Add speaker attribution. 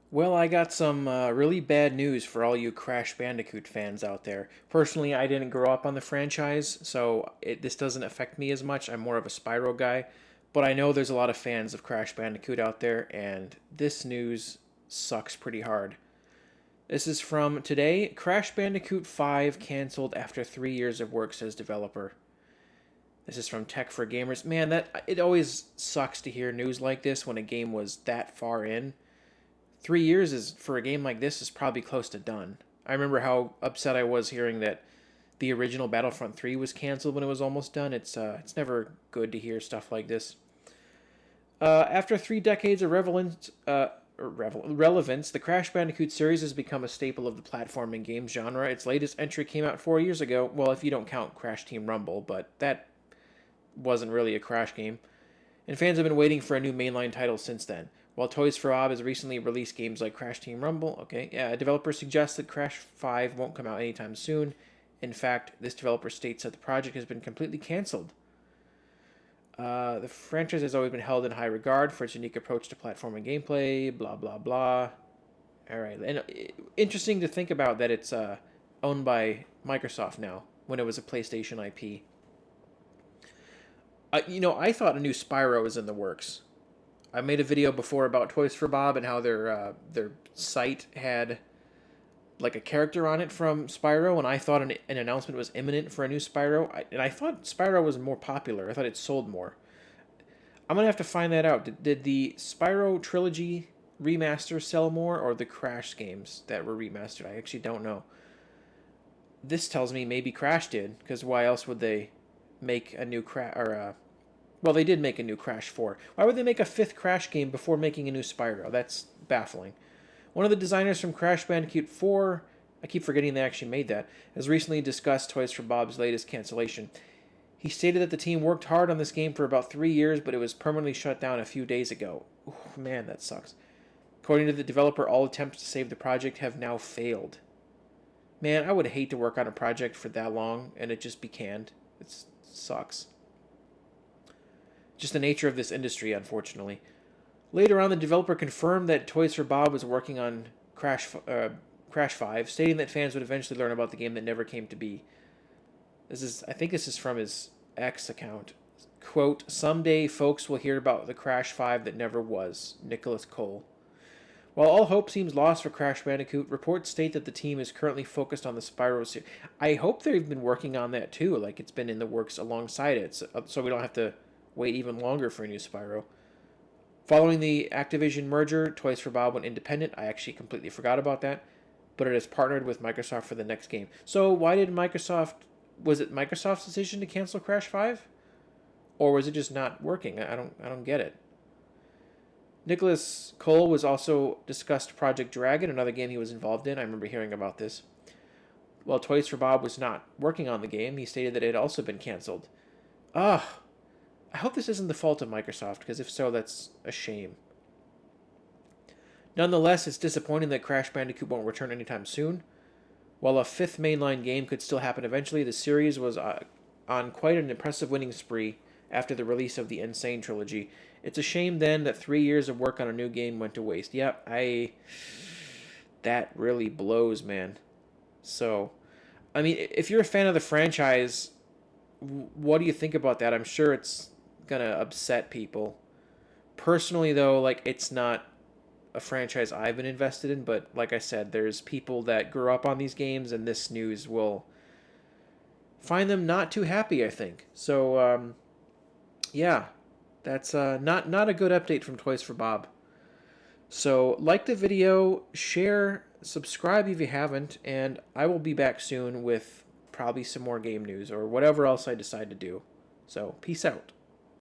Speaker 1: Well, I got some really bad news for all you Crash Bandicoot fans out there. Personally, I didn't grow up on the franchise, so this doesn't affect me as much. I'm more of a Spyro guy, but I know there's a lot of fans of Crash Bandicoot out there, and this news sucks pretty hard. This is from today. Crash Bandicoot 5 canceled after 3 years of work, says developer. This is from Tech for Gamers. Man, that it always sucks to hear news like this when a game was that far in. 3 years is for a game like this is probably close to done. I remember how upset I was hearing that the original Battlefront 3 was canceled when it was almost done. It's never good to hear stuff like this. After 3 decades of relevance, the Crash Bandicoot series has become a staple of the platforming game genre. Its latest entry came out 4 years ago. Well, if you don't count Crash Team Rumble, but that wasn't really a Crash game. And fans have been waiting for a new mainline title since then. While Toys for Bob has recently released games like Crash Team Rumble, developers suggest that Crash 5 won't come out anytime soon. In fact, this developer states that the project has been completely canceled. The franchise has always been held in high regard for its unique approach to platforming gameplay, blah, blah, blah. Alright, and interesting to think about that it's owned by Microsoft now, when it was a PlayStation IP. I thought a new Spyro was in the works. I made a video before about Toys for Bob and how their site had like a character on it from Spyro, and I thought an announcement was imminent for a new Spyro. And I thought Spyro was more popular. I thought it sold more. I'm gonna have to find that out. Did the Spyro trilogy remaster sell more, or the Crash games that were remastered? I actually don't know. This tells me maybe Crash did, because why else would they make a new Crash or well, they did make a new Crash 4. Why would they make a fifth Crash game before making a new Spyro? That's baffling. One of the designers from Crash Bandicoot 4, I keep forgetting they actually made that, has recently discussed Toys for Bob's latest cancellation. He stated that the team worked hard on this game for about 3 years, but it was permanently shut down a few days ago. Ooh, man, that sucks. According to the developer, all attempts to save the project have now failed. Man, I would hate to work on a project for that long and it just be canned. It sucks. Just the nature of this industry, unfortunately. Later on, the developer confirmed that Toys for Bob was working on Crash 5, stating that fans would eventually learn about the game that never came to be. I think this is from his X account. Quote, someday folks will hear about the Crash 5 that never was. Nicholas Cole. While all hope seems lost for Crash Bandicoot, reports state that the team is currently focused on the Spyro series. I hope they've been working on that too, like it's been in the works alongside it, so we don't have to wait even longer for a new Spyro. Following the Activision merger, Toys for Bob went independent. I actually completely forgot about that, but it has partnered with Microsoft for the next game. So why did Microsoft? Was it Microsoft's decision to cancel Crash 5, or was it just not working? I don't get it. Nicholas Cole was also discussed Project Dragon, another game he was involved in. I remember hearing about this. While Toys for Bob was not working on the game, he stated that it had also been canceled. Ugh. I hope this isn't the fault of Microsoft, because if so, that's a shame. Nonetheless, it's disappointing that Crash Bandicoot won't return anytime soon. While a fifth mainline game could still happen eventually, the series was on quite an impressive winning spree after the release of the Insane trilogy. It's a shame then that 3 years of work on a new game went to waste. Yep, that really blows, man. So, I mean, if you're a fan of the franchise, what do you think about that? I'm sure it's gonna upset people. Personally, though, like it's not a franchise I've been invested in, but like I said, there's people that grew up on these games, and this news will find them not too happy, I think. So, yeah, that's not a good update from Toys for Bob. So, like the video, share, subscribe if you haven't, and I will be back soon with probably some more game news or whatever else I decide to do. So, peace out.